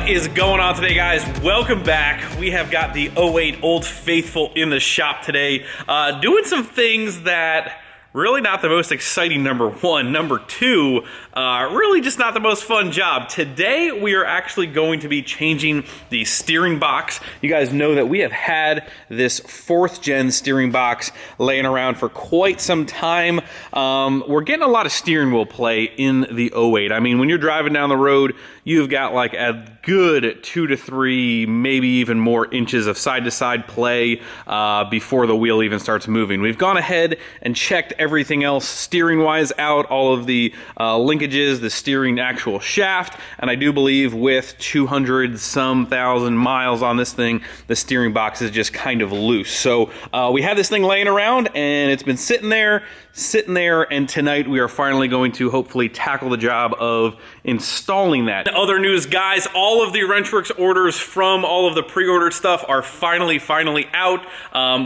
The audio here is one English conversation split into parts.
What is going on today, guys? Welcome back. We have got the 08 Old Faithful in the shop today, doing some things that really not the most exciting, number one. Number two, really just not the most fun job. Today, we are actually going to be changing the steering box. You guys know that we have had this 4th gen steering box laying around for quite some time. We're getting a lot of steering wheel play in the 08. I mean, when you're driving down the road, you've got like a good 2 to 3, maybe even more inches of side-to-side play before the wheel even starts moving. We've gone ahead and checked everything else steering-wise out, all of the linkages, the steering actual shaft, and I do believe with 200-some thousand miles on this thing, the steering box is just kind of loose. So we had this thing laying around, and it's been sitting there, and tonight we are finally going to hopefully tackle the job of installing that. Other news, guys, all of the Wrenchworks orders from all of the pre-ordered stuff are finally out.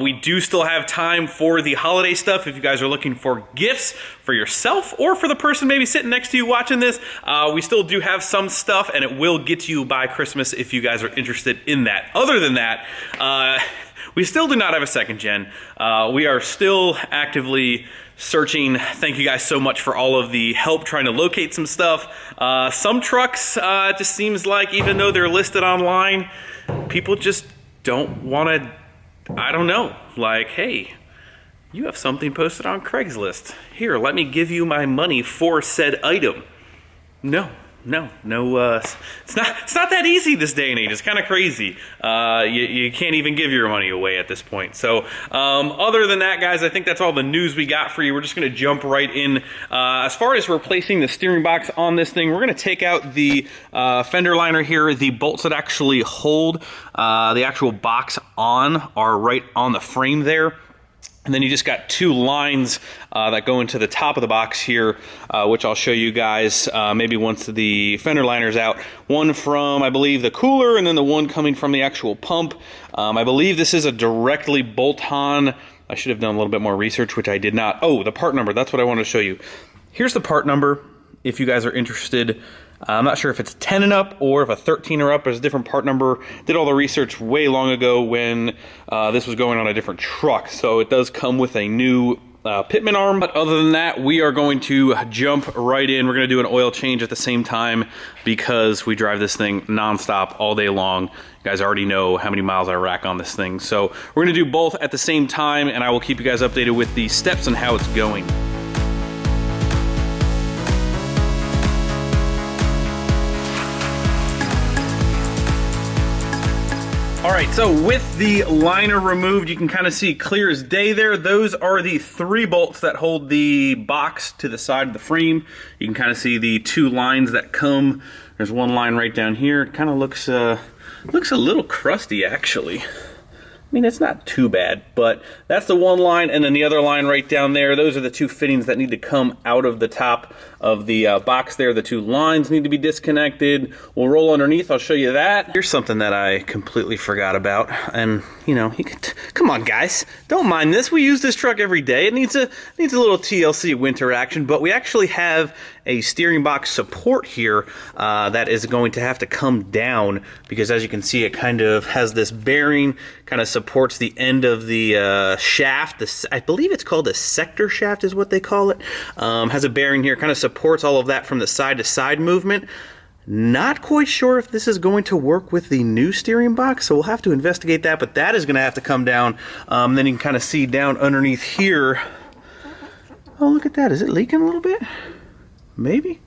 We do still have time for the holiday stuff if you guys are looking for gifts for yourself or for the person maybe sitting next to you watching this. We still do have some stuff, and it will get to you by Christmas if you guys are interested in that. Other than that, we still do not have a 2nd gen. We are still actively searching. Thank you guys so much for all of the help trying to locate some stuff. Some trucks, it just seems like even though they're listed online, people just don't want to, I don't know, like, hey, you have something posted on Craigslist. Here, let me give you my money for said item. No, it's not that easy this day and age. It's kind of crazy. You can't even give your money away at this point. So other than that, guys, I think that's all the news we got for you. We're just going to jump right in. As far as replacing the steering box on this thing, we're going to take out the fender liner here. The bolts that actually hold the actual box on are right on the frame there. And then you just got 2 lines that go into the top of the box here, which I'll show you guys maybe once the fender liner's out. One from, I believe, the cooler, and then the one coming from the actual pump. I believe this is a directly bolt-on. I should have done a little bit more research, which I did not. Oh, the part number, that's what I want to show you. Here's the part number, if you guys are interested. I'm not sure if it's 10 and up or if a 13 or up is a different part number. Did all the research way long ago when this was going on a different truck. So it does come with a new pitman arm. But other than that, we are going to jump right in. We're going to do an oil change at the same time because we drive this thing nonstop all day long. You guys already know how many miles I rack on this thing. So we're going to do both at the same time, and I will keep you guys updated with the steps and how it's going. All right, so with the liner removed, you can kind of see clear as day there. Those are the 3 bolts that hold the box to the side of the frame. You can kind of see the 2 lines that come. There's one line right down here. It kind of looks a little crusty, actually. I mean, it's not too bad, but that's the one line, and then the other line right down there, those are the 2 fittings that need to come out of the top of the box there. The 2 lines need to be disconnected. We'll roll underneath, I'll show you that. Here's something that I completely forgot about, and you know, come on guys, don't mind this. We use this truck every day. It needs a little TLC winter action, but we actually have a steering box support here that is going to have to come down because, as you can see, it kind of has this bearing, kind of supports the end of the shaft. I believe it's called a sector shaft is what they call it. Has a bearing here, kind of supports all of that from the side to side movement. Not quite sure if this is going to work with the new steering box, so we'll have to investigate that, but that is going to have to come down. Then you can kind of see down underneath here. Oh, look at that. Is it leaking a little bit? Maybe?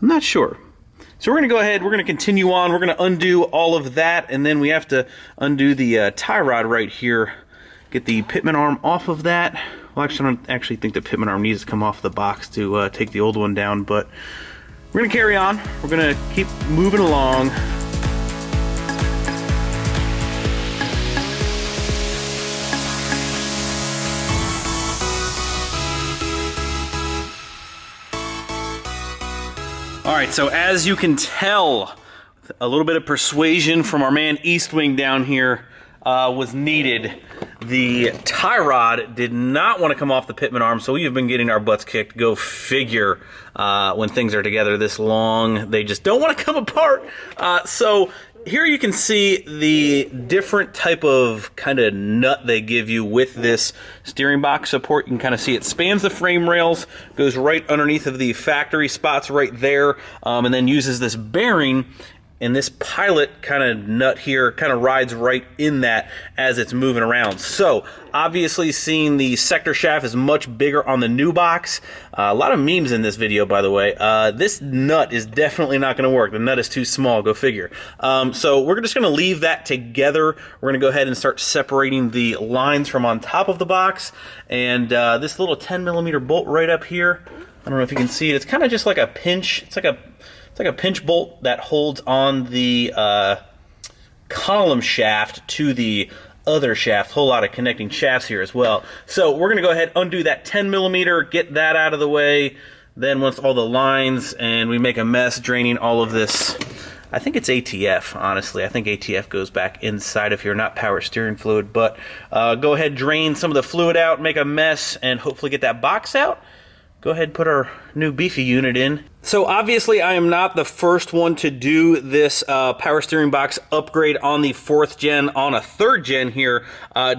I'm not sure. So we're going to go ahead, we're going to continue on, we're going to undo all of that, and then we have to undo the tie rod right here, get the pitman arm off of that. Well, actually, I don't actually think the pitman arm needs to come off the box to take the old one down, but we're going to carry on. We're going to keep moving along. All right, so as you can tell, a little bit of persuasion from our man Eastwing down here. was needed. The tie rod did not want to come off the pitman arm, so we have been getting our butts kicked. Go figure. When things are together this long, they just don't want to come apart. So here you can see the different type of kind of nut they give you with this steering box support. You can kind of see it spans the frame rails, goes right underneath of the factory spots right there, and then uses this bearing. And this pilot kind of nut here kind of rides right in that as it's moving around. So obviously seeing the sector shaft is much bigger on the new box. A lot of memes in this video, by the way. This nut is definitely not going to work. The nut is too small, go figure. So we're just going to leave that together. We're going to go ahead and start separating the lines from on top of the box. And this little 10mm bolt right up here, I don't know if you can see it. It's kind of just like a pinch. It's like a pinch bolt that holds on the column shaft to the other shaft. Whole lot of connecting shafts here as well. So we're going to go ahead, undo that 10mm, get that out of the way. Then once all the lines and we make a mess draining all of this, I think it's ATF, honestly. I think ATF goes back inside of here, not power steering fluid. But go ahead, drain some of the fluid out, make a mess, and hopefully get that box out. Go ahead and put our new beefy unit in. So obviously I am not the first one to do this power steering box upgrade on the 4th gen, on a 3rd gen here.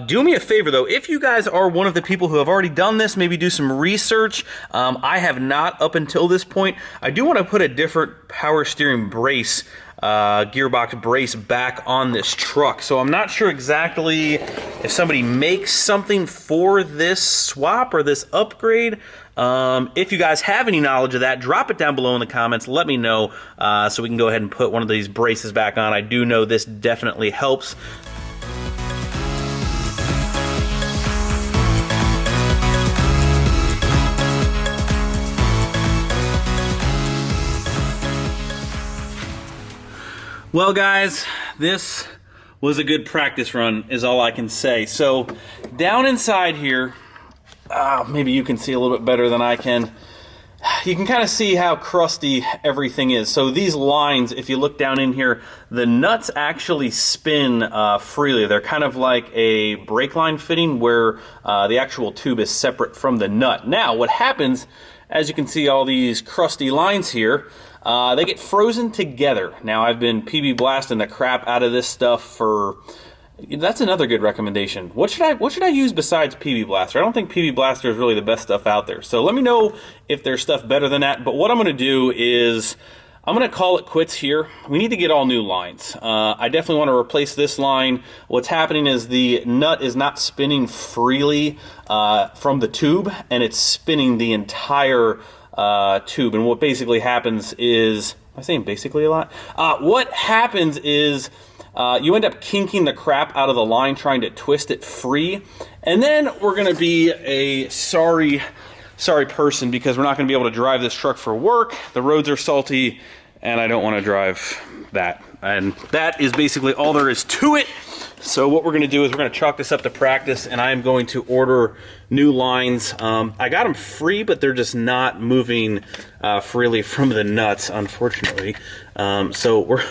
Do me a favor though, if you guys are one of the people who have already done this, maybe do some research. I have not up until this point. I do want to put a different power steering brace, gearbox brace back on this truck. So I'm not sure exactly if somebody makes something for this swap or this upgrade. If you guys have any knowledge of that, drop it down below in the comments. Let me know so we can go ahead and put one of these braces back on. I do know this definitely helps. Well guys, this was a good practice run is all I can say. So down inside here, maybe you can see a little bit better than I can. You can kind of see how crusty everything is. So these lines, if you look down in here, the nuts actually spin freely. They're kind of like a brake line fitting where the actual tube is separate from the nut. Now what happens, as you can see all these crusty lines here, they get frozen together. Now I've been PB blasting the crap out of this stuff for... That's another good recommendation. What should I use besides PB Blaster? I don't think PB Blaster is really the best stuff out there. So let me know if there's stuff better than that. But what I'm going to do is I'm going to call it quits here. We need to get all new lines. I definitely want to replace this line. What's happening is the nut is not spinning freely from the tube, and it's spinning the entire tube. And what basically happens is, am I saying basically a lot? What happens is you end up kinking the crap out of the line trying to twist it free, and then we're going to be a sorry person because we're not going to be able to drive this truck for work. The roads are salty, and I don't want to drive that. And that is basically all there is to it. So what we're going to do is we're going to chalk this up to practice, and I am going to order new lines. I got them free, but they're just not moving freely from the nuts, unfortunately. So we're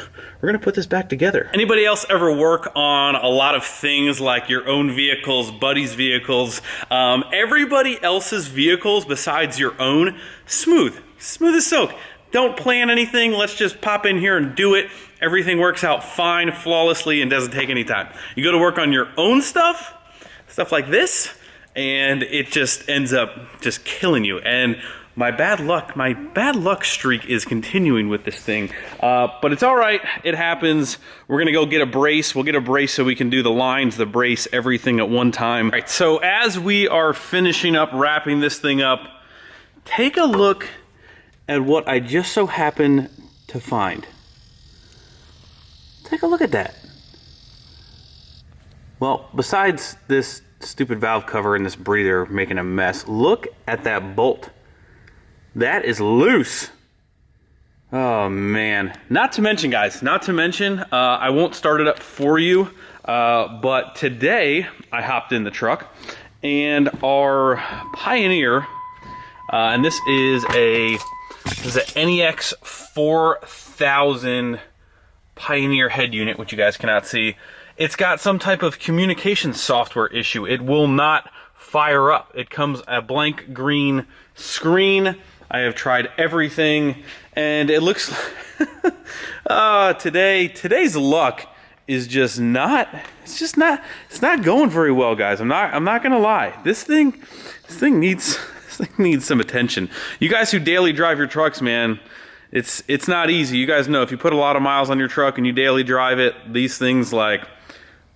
going to put this back together. Anybody else ever work on a lot of things like your own vehicles, buddies' vehicles, everybody else's vehicles besides your own? Smooth as silk. Don't plan anything, let's just pop in here and do it. Everything works out fine, flawlessly, and doesn't take any time. You go to work on your own stuff like this, and it just ends up just killing you. And my bad luck streak is continuing with this thing. But it's all right, it happens. We're gonna go get a brace. We'll get a brace so we can do the lines, the brace, everything at one time. All right, so as we are finishing up, wrapping this thing up, take a look at what I just so happened to find. Take a look at that. Well, besides this stupid valve cover and this breather making a mess, look at that bolt. That is loose. Oh man. Not to mention, guys, I won't start it up for you, but today I hopped in the truck and our Pioneer, and this is an NEX 4000 Pioneer head unit, which you guys cannot see. it's got some type of communication software issue. It will not fire up. It comes a blank green screen. I have tried everything, and it looks today's luck is just not, it's not going very well, guys. I'm not gonna lie. This thing needs some attention. You guys who daily drive your trucks, man, it's not easy. You guys know if you put a lot of miles on your truck and you daily drive it, these things like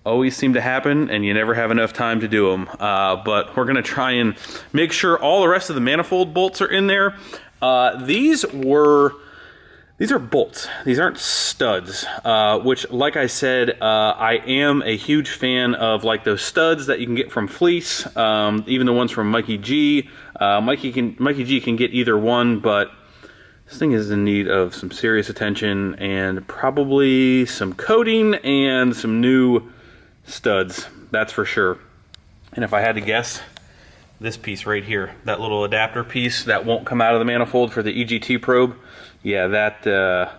always seem to happen, and you never have enough time to do them. But we're gonna try and make sure all the rest of the manifold bolts are in there. These are bolts. These aren't studs, which, like I said, I am a huge fan of like those studs that you can get from Fleece, even the ones from Mikey G. Mikey G can get either one, but this thing is in need of some serious attention and probably some coating and some new studs, that's for sure. And if I had to guess, this piece right here, that little adapter piece that won't come out of the manifold for the EGT probe, yeah, that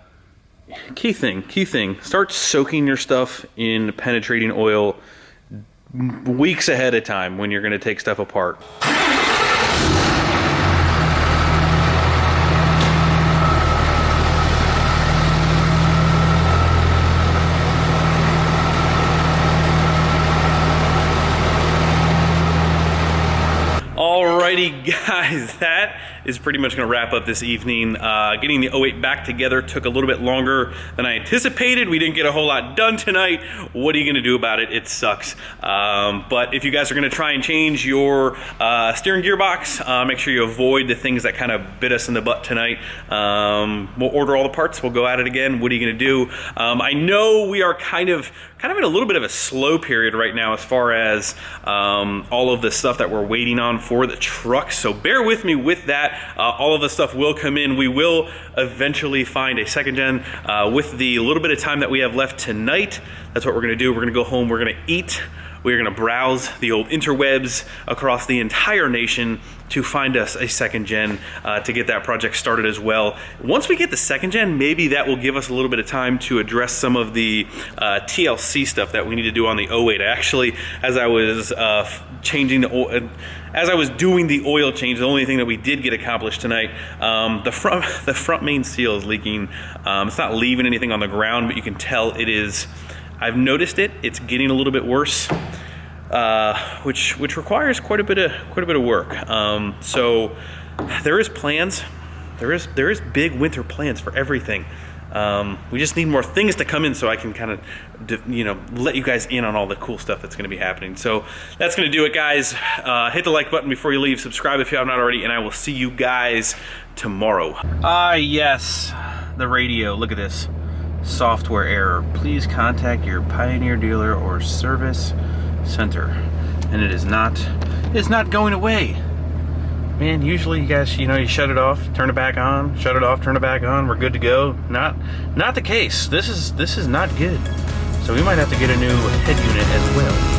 key thing, start soaking your stuff in penetrating oil weeks ahead of time when you're going to take stuff apart. Alrighty guys, that is pretty much going to wrap up this evening. Getting the 08 back together took a little bit longer than I anticipated. We didn't get a whole lot done tonight. What are you going to do about it? It sucks. But if you guys are going to try and change your steering gearbox, make sure you avoid the things that kind of bit us in the butt tonight. We'll order all the parts. We'll go at it again. What are you going to do? I know we are kind of in a little bit of a slow period right now as far as all of the stuff that we're waiting on for the truck, so bear with me with that. All of the stuff will come in. We will eventually find a second gen with the little bit of time that we have left tonight. That's what we're going to do. We're going to go home, we're going to eat, we're going to browse the old interwebs across the entire nation to find us a second gen to get that project started as well. Once we get the second gen, maybe that will give us a little bit of time to address some of the TLC stuff that we need to do on the 08. Actually, as I was changing the oil, as I was doing the oil change, the only thing that we did get accomplished tonight, the front main seal is leaking. It's not leaving anything on the ground, but you can tell it is. I've noticed it. It's getting a little bit worse, which requires quite a bit of work. So there is plans. There is big winter plans for everything. We just need more things to come in so I can kind of, let you guys in on all the cool stuff that's going to be happening. So that's going to do it, guys. Hit the like button before you leave. Subscribe if you have not already, and I will see you guys tomorrow. Yes, the radio. Look at this. Software error. Please contact your Pioneer dealer or service center. And it's not going away. Man, usually you guys, you shut it off, turn it back on, shut it off, turn it back on, we're good to go. Not the case. This is not good. So we might have to get a new head unit as well.